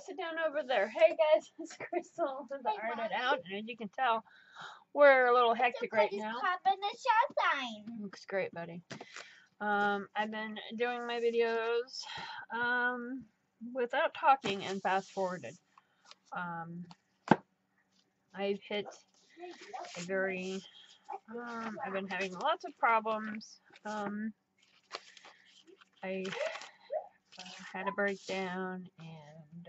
sit down over there. Hey guys, it's Crystal with the Art It Out, and as you can tell, we're a little hectic right now. Looks great, buddy. I've been doing my videos without talking and fast forwarded. I've hit a very I've been having lots of problems. I had a breakdown and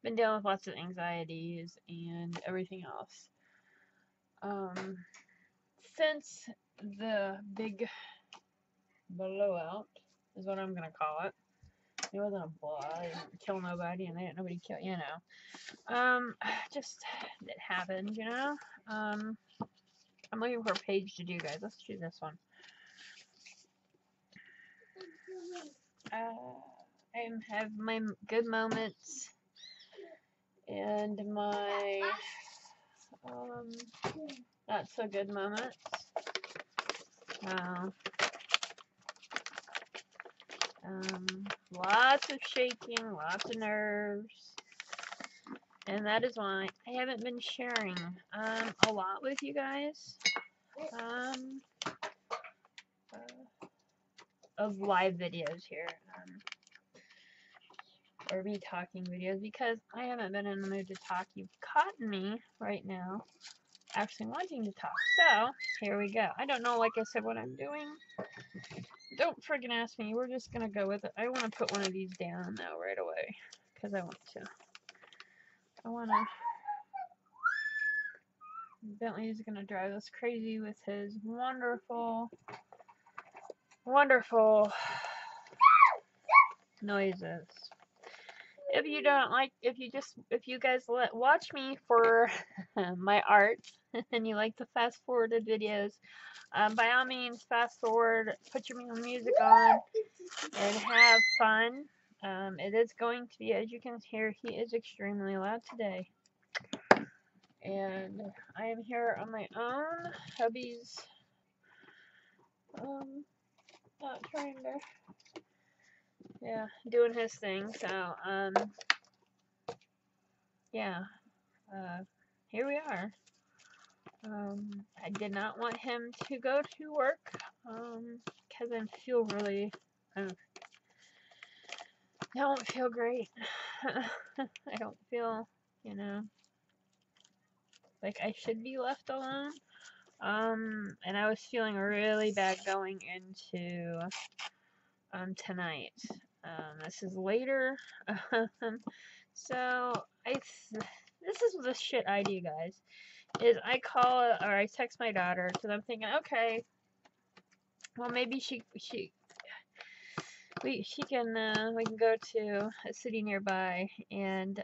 been dealing with lots of anxieties and everything else. Since the big blowout is what I'm gonna call it. It wasn't a blowout. I didn't kill nobody, and they didn't nobody kill, you know. Just it happened, you know. I'm looking for a page to do, guys. Let's do this one. I have my good moments and my not so good moments. Lots of shaking, lots of nerves, and that is why I haven't been sharing a lot with you guys of live videos here, or me talking videos, because I haven't been in the mood to talk. You've caught me right now actually wanting to talk, so here we go. I don't know, like I said, what I'm doing. Don't friggin' ask me. We're just gonna go with it. I want to put one of these down now right away, because I want to. Bentley's gonna drive us crazy with his wonderful, wonderful noises. If you don't like, if you guys watch me for my art and you like the fast forwarded videos, by all means, fast forward, put your music on, and have fun. It is going to be, as you can hear, he is extremely loud today. And I am here on my own. Hubby's not trying to, yeah, doing his thing. So, yeah, here we are. I did not want him to go to work, because I feel really, don't feel great. I don't feel, you know, like I should be left alone. And I was feeling really bad going into tonight. This is later. So this is the shit I do, guys. Is I call or I text my daughter, because I'm thinking, okay, well maybe we can go to a city nearby, and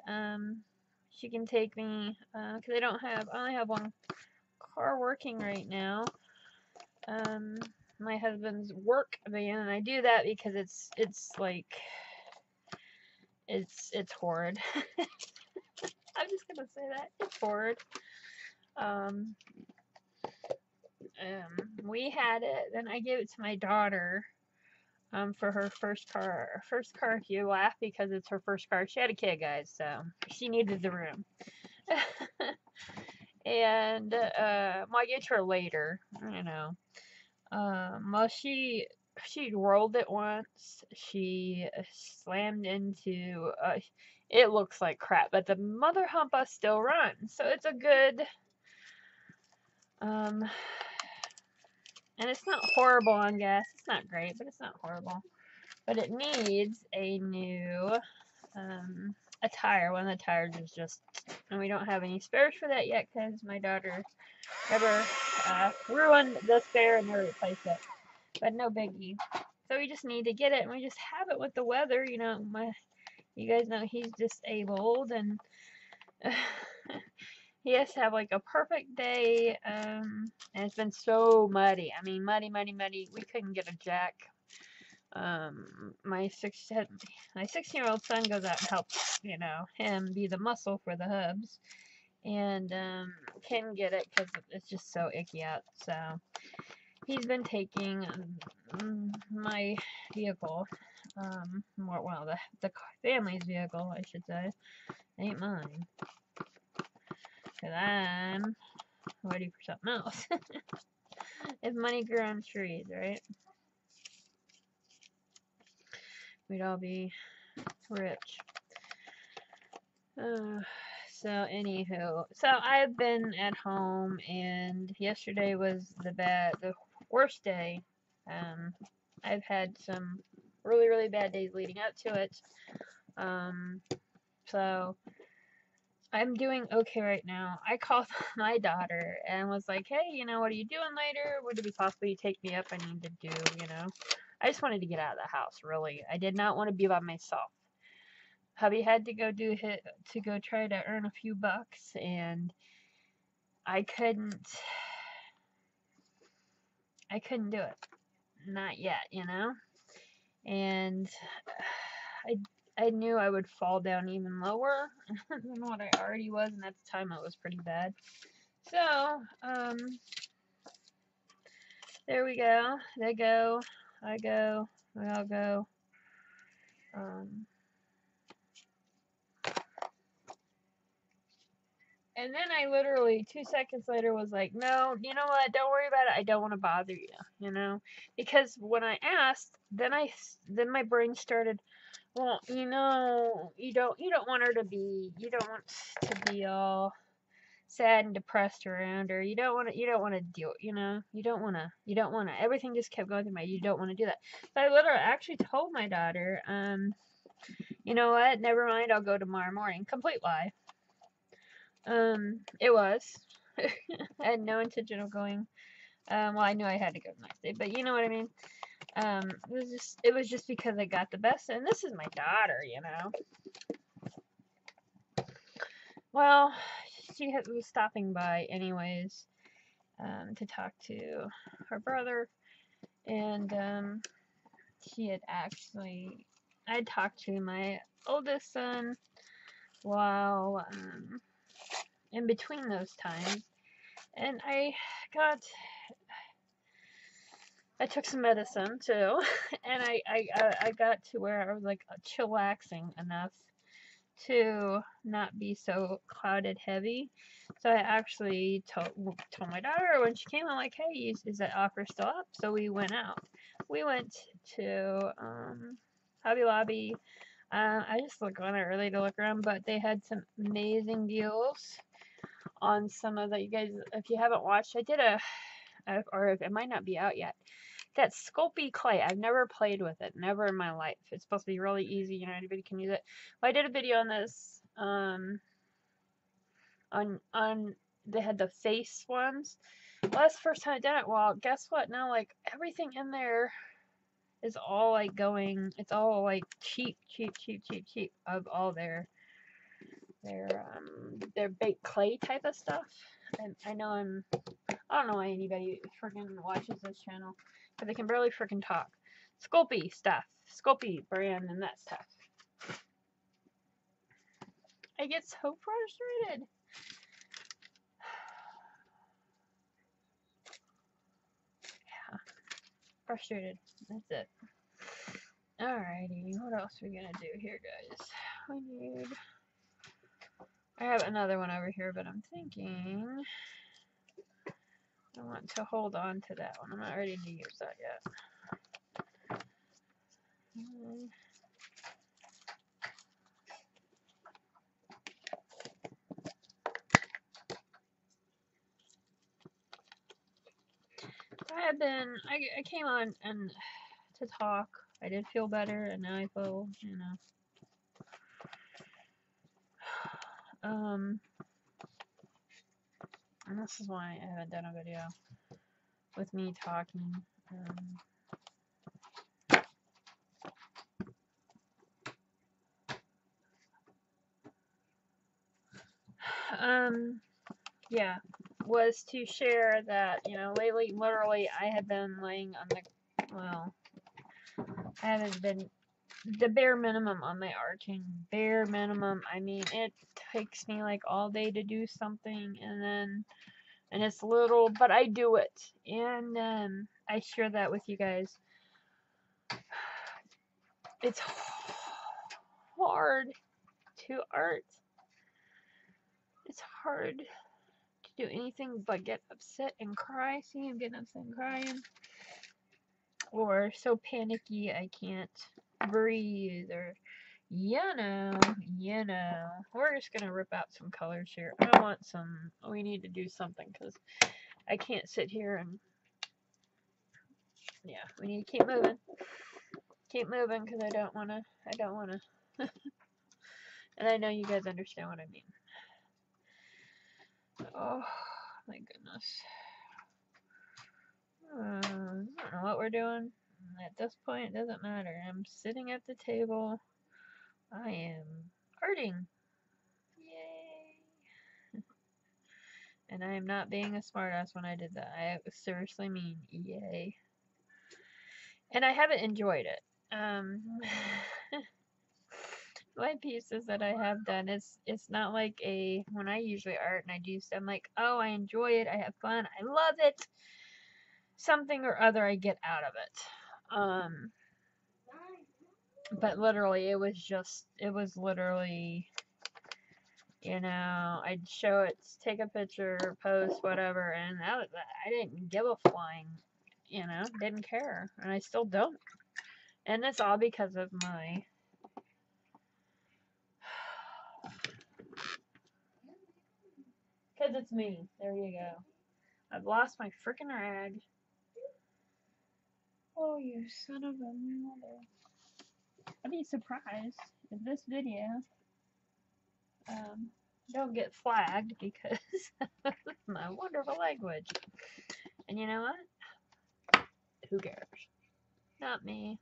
she can take me, because I only have one car working right now. My husband's work van, and I do that because it's like it's horrid. I'm just gonna say that it's horrid. We had it, then I gave it to my daughter for her first car. If you laugh, because it's her first car. She had a kid, guys, so she needed the room. And well, I gave it to her later, you know. Well, she rolled it once. She slammed into. It looks like crap, but the mother humpa still runs, so it's a good. And it's not horrible on gas. It's not great, but it's not horrible. But it needs a new a tire. One of the tires is just, and we don't have any spares for that yet, because my daughter never ruined the spare and never replaced it. But no biggie. So we just need to get it, and we just have it with the weather. You know, you guys know he's disabled, and he has to have like a perfect day, and it's been so muddy. I mean, muddy. We couldn't get a jack. My 16-year-old son goes out and helps, you know, him be the muscle for the hubs, and can get it because it's just so icky out. So he's been taking my vehicle Well, the family's vehicle, I should say. It ain't mine. Because I'm ready for something else. If money grew on trees, right? We'd all be rich. So anywho, so I've been at home, and yesterday was the worst day. I've had some really, really bad days leading up to it. So I'm doing okay right now. I called my daughter and was like, hey, what are you doing later? Would it be possible you take me up? I need to do, I just wanted to get out of the house, really. I did not want to be by myself. Hubby had to go try to earn a few bucks, and I couldn't do it. Not yet, And I knew I would fall down even lower than what I already was, and at the time it was pretty bad. So, there we go. They go. I go. We all go. And then I literally 2 seconds later was like, no, you know what? Don't worry about it. I don't want to bother you, because when I asked, then my brain started, well, you don't want you don't want to be all sad and depressed around her. You don't want to deal, you don't want to, everything just kept going through my, you don't want to do that. So I literally actually told my daughter, you know what? Never mind. I'll go tomorrow morning. Complete lie. It was. I had no intention of going. Well, I knew I had to go the next day, but you know what I mean. It was just because I got the best, and this is my daughter, Well, she was stopping by anyways, to talk to her brother, and I talked to my oldest son while in between those times, and I took some medicine too, and I got to where I was like chillaxing enough to not be so clouded heavy. So I actually told my daughter when she came, I'm like, hey, is that offer still up? So we went out. We went to Hobby Lobby. I just went out early to look around, but they had some amazing deals on some of the, you guys, if you haven't watched, I did or it might not be out yet. That Sculpey clay, I've never played with it, never in my life. It's supposed to be really easy, anybody can use it. Well, I did a video on this, they had the face ones. Well, that's the first time I did it. Well, guess what? Now, like, everything in there is all, like, it's all, like, cheap of all their baked clay type of stuff. And I don't know why anybody freaking watches this channel, but they can barely freaking talk. Sculpey stuff. Sculpey brand and that stuff. I get so frustrated. Yeah. Frustrated. That's it. Alrighty. What else are we gonna do here, guys? I have another one over here, but I'm thinking I want to hold on to that one. I'm not ready to use that yet. I came on and to talk. I did feel better, and now I feel, and this is why I haven't done a video with me talking. Yeah, was to share that, lately, literally, I have been laying on I haven't been the bare minimum on my arching. Bare minimum. I mean, it takes me like all day to do something, and it's little, but I do it, and I share that with you guys. It's hard to art. It's hard to do anything but get upset and cry. See, I'm getting upset and crying. Or so panicky I can't breathe, or you know, we're just gonna rip out some colors here. We need to do something because I can't sit here and, yeah, we need to keep moving because I don't wanna, and I know you guys understand what I mean. Oh my goodness. I don't know what we're doing. At this point, it doesn't matter. I'm sitting at the table. I am arting. Yay! And I am not being a smartass when I did that. I seriously mean yay. And I haven't enjoyed it. My pieces that I have done, it's not like when I usually art and I do stuff, I'm like, oh, I enjoy it, I have fun, I love it. Something or other I get out of it. But literally, it was literally, I'd show it, take a picture, post, whatever, and I didn't give a flying, didn't care, and I still don't. And it's all because of because it's me. There you go. I've lost my freaking rag. Oh, you son of a mother. I'd be surprised if this video don't get flagged because of my wonderful language. And you know what? Who cares? Not me.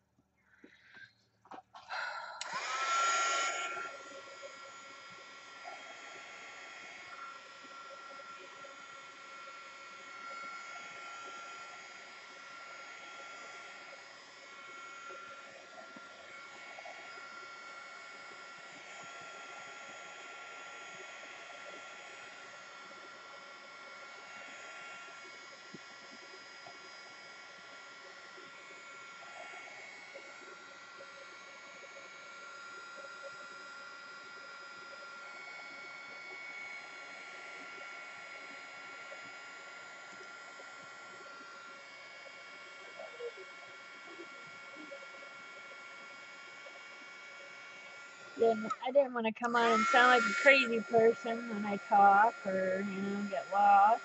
I didn't want to come on and sound like a crazy person when I talk, or get lost.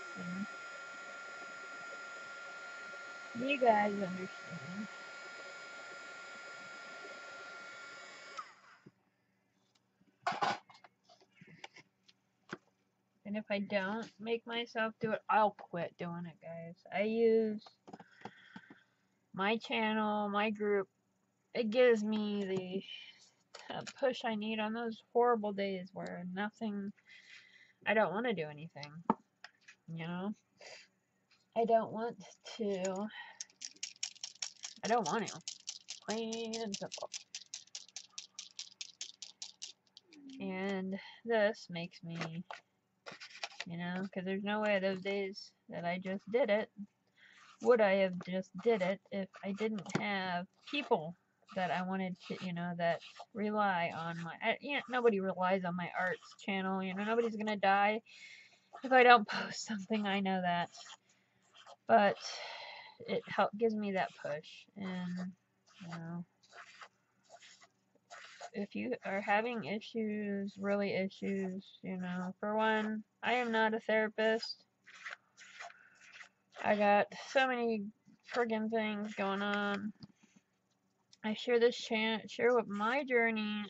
And you guys understand. And if I don't make myself do it, I'll quit doing it, guys. I use my channel, my group. It gives me the push I need on those horrible days where I don't want to do anything. I don't want to. I don't want to. Plain and simple. And this makes me, because there's no way those days that I just did it, would I have just did it if I didn't have people that I wanted to, that rely on nobody relies on my arts channel, nobody's gonna die if I don't post something, I know that, but it gives me that push. And if you are having issues, really issues, for one, I am not a therapist. I got so many friggin' things going on. I share with my journey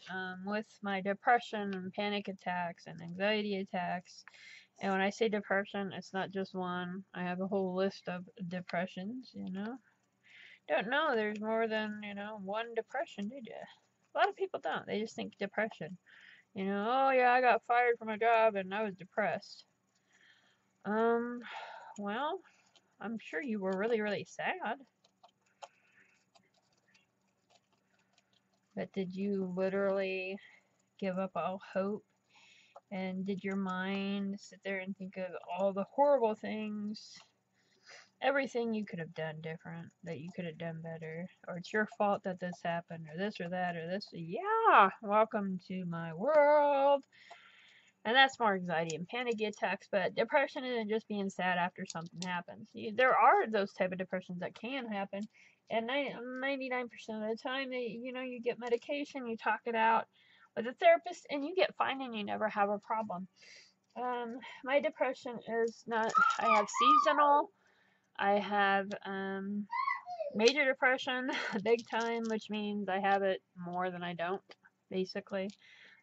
with my depression and panic attacks and anxiety attacks. And when I say depression, it's not just one. I have a whole list of depressions, Don't know there's more than, one depression, did you? A lot of people don't. They just think depression. Oh yeah, I got fired from a job and I was depressed. Well, I'm sure you were really, really sad. But did you literally give up all hope? And did your mind sit there and think of all the horrible things everything you could have done different, that you could have done better, or it's your fault that this happened, or this or that, or this. Yeah, welcome to my world. And that's more anxiety and panic attacks, but depression isn't just being sad after something happens. There are those type of depressions that can happen, and 99% of the time, you get medication, you talk it out with a therapist, and you get fine, and you never have a problem. My depression is not. I have seasonal. I have major depression, big time, which means I have it more than I don't, basically.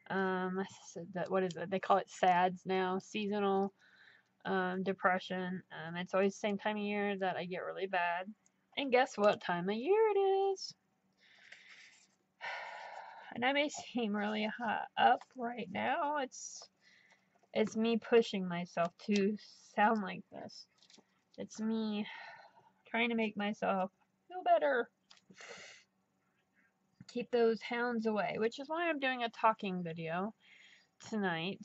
What is it? They call it SADS now, seasonal depression. It's always the same time of year that I get really bad. And guess what time of year it is? And I may seem really hot up right now. It's me pushing myself to sound like this. It's me trying to make myself feel better. Keep those hounds away, which is why I'm doing a talking video tonight,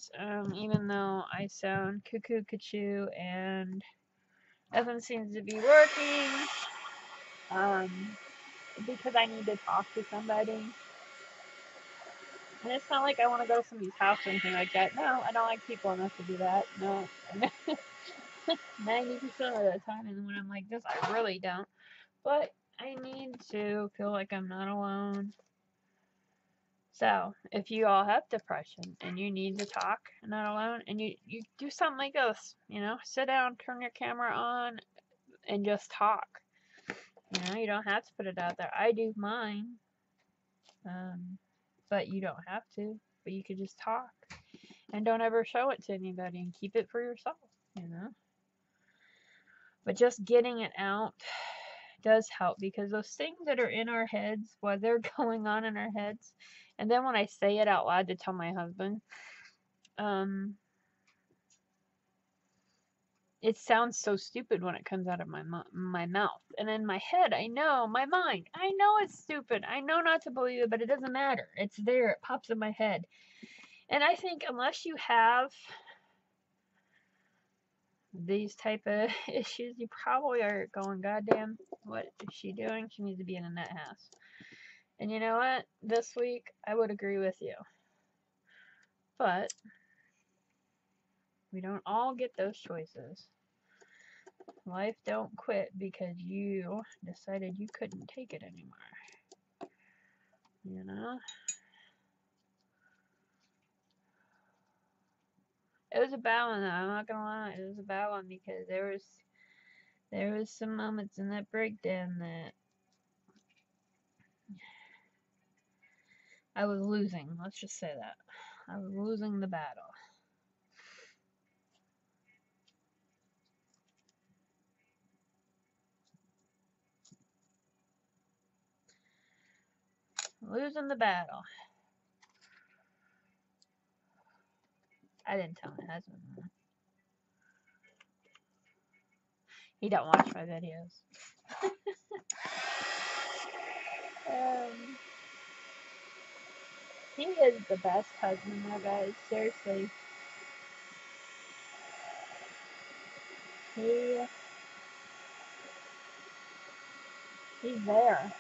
even though I sound cuckoo cuckoo and nothing seems to be working, because I need to talk to somebody. And it's not like I want to go to somebody's house or anything like that. No, I don't like people enough to do that. No. 90% of the time, and when I'm like this, I really don't. But I need to feel like I'm not alone. So, if you all have depression and you need to talk, not alone, and you do something like this, sit down, turn your camera on, and just talk. You don't have to put it out there. I do mine, but you don't have to. But you could just talk, and don't ever show it to anybody, and keep it for yourself, But just getting it out does help, because those things that are in our heads, while they're going on in our heads, and then when I say it out loud to tell my husband, it sounds so stupid when it comes out of my mouth. And in my head, I know, my mind, I know it's stupid. I know not to believe it, but it doesn't matter. It's there. It pops in my head. And I think unless you have these type of issues, you probably are going, goddamn, what is she doing? She needs to be in a nut house. And you know what? This week, I would agree with you. But we don't all get those choices. Life don't quit because you decided you couldn't take it anymore. It was a bad one though, I'm not gonna lie. It was a bad one because there was some moments in that breakdown that I was losing. Let's just say that. I was losing the battle. Losing the battle. I didn't tell my husband that. He don't watch my videos. He is the best husband though, guys. Seriously. He's there,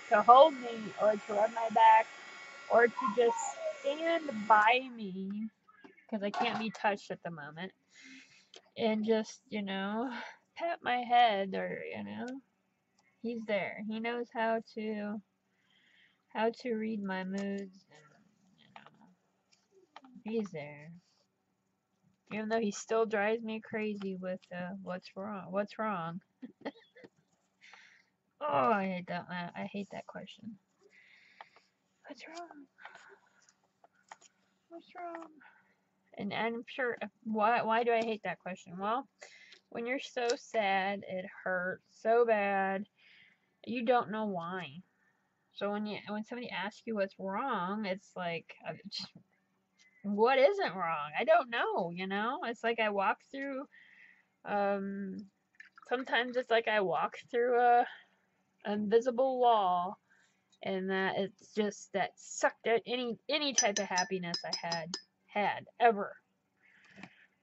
to hold me or to rub my back or to just stand by me, because I can't be touched at the moment, and just, pat my head, or, he's there. He knows how to read my moods, and, he's there. Even though he still drives me crazy with, what's wrong? Oh, I hate that. I hate that question. What's wrong? What's wrong? And I'm sure, why do I hate that question? Well, when you're so sad, it hurts so bad, you don't know why. So when somebody asks you what's wrong, it's like, what isn't wrong? I don't know, It's like I walk through, sometimes it's like I walk through a invisible wall, and that it's just that sucked out any type of happiness I had ever.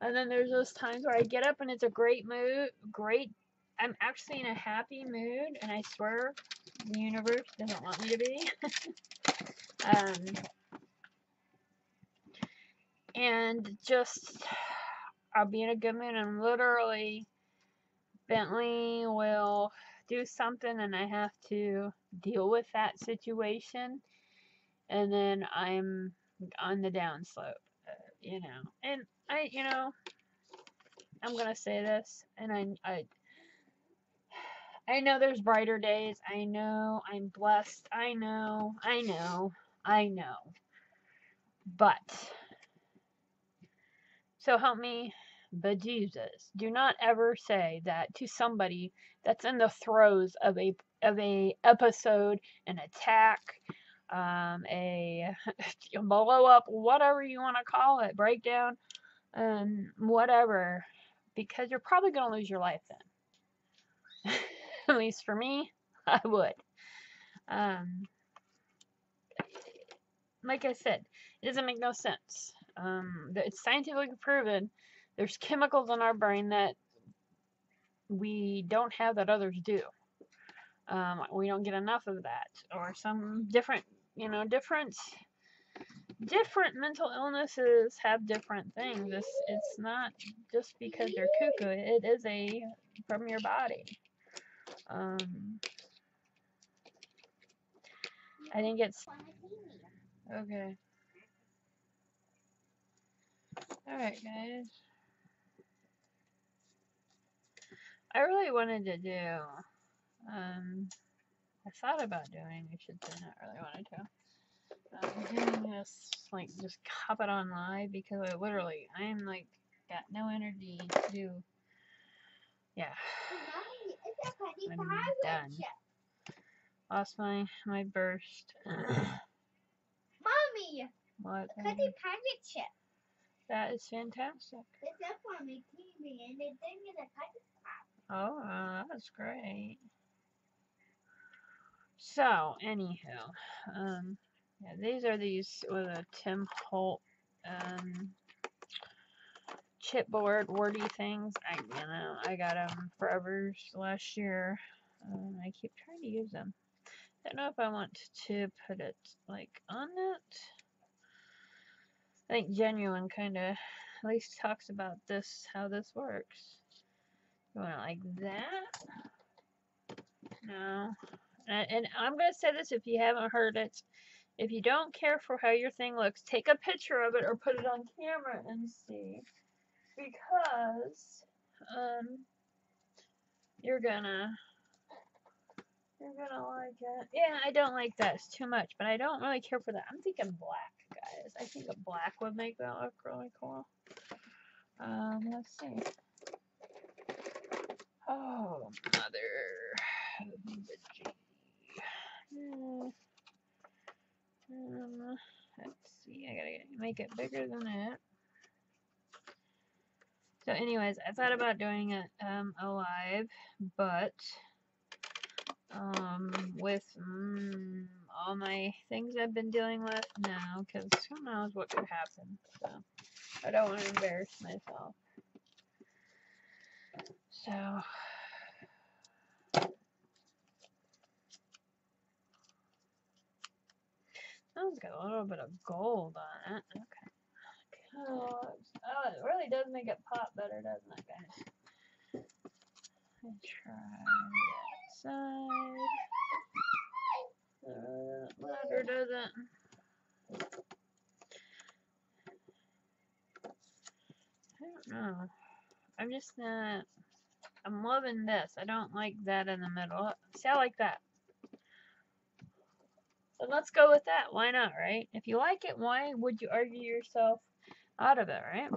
And then there's those times where I get up and it's a great mood, great I'm actually in a happy mood, and I swear the universe doesn't want me to be. And just, I'll be in a good mood, and literally, Bentley will do something, and I have to deal with that situation, and then I'm on the downslope, you know. And I'm gonna say this, and I know there's brighter days. I know I'm blessed. I know. But, so help me, bejesus, do not ever say that to somebody that's in the throes of a episode, an attack, a blow up, whatever you want to call it, breakdown, whatever, because you're probably gonna lose your life then. At least for me, I would. Like I said, it doesn't make no sense. It's scientifically proven there's chemicals in our brain that we don't have that others do. We don't get enough of that, or some different, different mental illnesses have different things. It's not just because they're cuckoo. It is from your body. I think it's okay. All right, guys. I really wanted to do. I thought about doing. I should say, not really wanted to. Doing this, like, just hop it on live, because I'm like got no energy to do. Yeah. I'm done. Lost my burst. Mommy! What? Look at the packet chip. That is fantastic. It's up on the TV and the thing is a packet pop. Oh, that's great. So, anywho, yeah, these are with a Tim Holt, chipboard wordy things. I got them forever last year. I keep trying to use them. I don't know if I want to put it like on it. I think Genuine kind of at least talks about this, how this works. You want it like that? No. And I'm going to say this if you haven't heard it. If you don't care for how your thing looks, take a picture of it or put it on camera and see. Because you're gonna like it. Yeah, I don't like that. It's too much, but I don't really care for that. I'm thinking black, guys. I think a black would make that look really cool. Let's see. Oh, mother. Let's see. I gotta make it bigger than that. So, anyways, I thought about doing it alive, but with all my things I've been dealing with now, because who knows what could happen. So I don't want to embarrass myself. So that one's got a little bit of gold on it. Okay. Oh, it really does make it pop better, doesn't it, guys? Let's try that side. Ladder doesn't. I don't know. I'm just not. I'm loving this. I don't like that in the middle. See, I like that. So let's go with that. Why not, right? If you like it, why would you argue yourself out of it, right?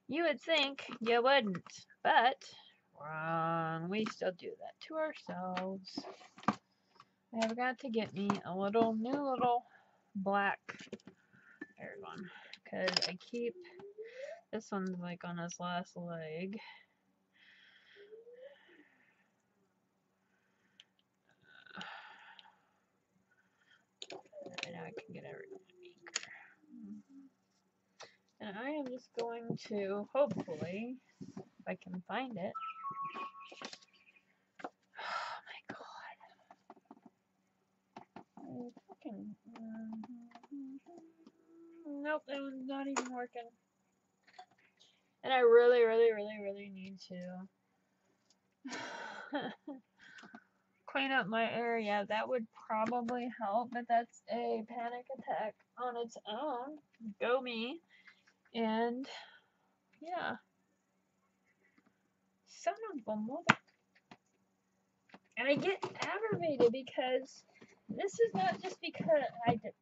You would think you wouldn't, but wrong. We still do that to ourselves. I have got to get me a new little black air one, because I keep, this one's like on his last leg. And now I can get everything. And I am just going to, hopefully, if I can find it, can. Nope, that one's not even working. And I really, really, really, really need to clean up my area. That would probably help, but that's a panic attack on its own. Go me. And yeah. Son of a mother. And I get aggravated because this is not just because I did.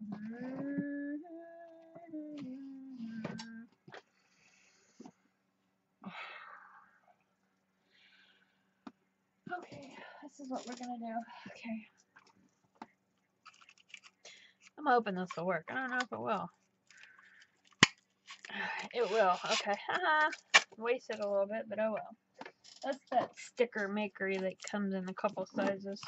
Okay, this is what we're gonna do. Okay. I'm hoping this will work. I don't know if it will. It will. Okay. Haha. Wasted a little bit, but oh well. That's that sticker makery that comes in a couple sizes.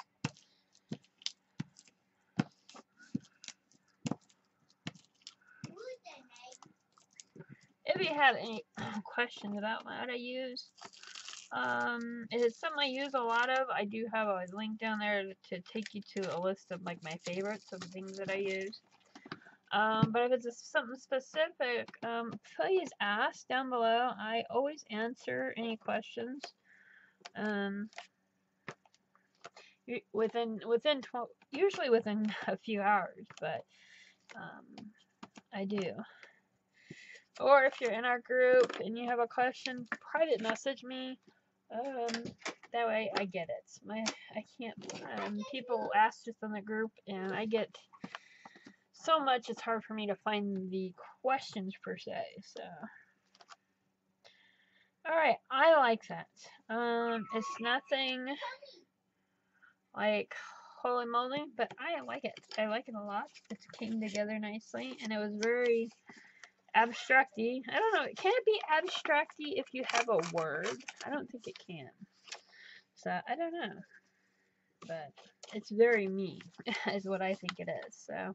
If you have any questions about what I use, it is something I use a lot of. I do have a link down there to take you to a list of like my favorites of the things that I use. But if it's something specific, please ask down below. I always answer any questions. Usually within a few hours, but I do. Or if you're in our group and you have a question, private message me. That way I get it. I can't. People ask just in the group, and I get so much. It's hard for me to find the questions per se. So, all right, I like that. It's nothing like holy moly, but I like it. I like it a lot. It came together nicely, and it was very abstracty. I don't know. Can it be abstracty if you have a word? I don't think it can. So I don't know. But it's very me, is what I think it is. So,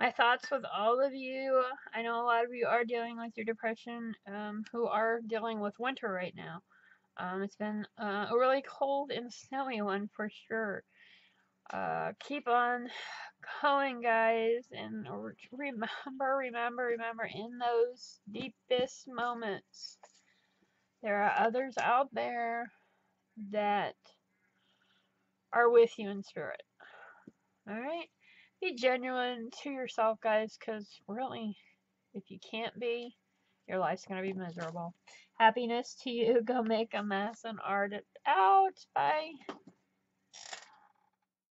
my thoughts with all of you. I know a lot of you are dealing with your depression, who are dealing with winter right now. It's been a really cold and snowy one for sure. Keep on going, guys, and remember, in those deepest moments, there are others out there that are with you in spirit. Alright? Be genuine to yourself, guys, because really, if you can't be, your life's going to be miserable. Happiness to you. Go make a mess and art it out. Bye.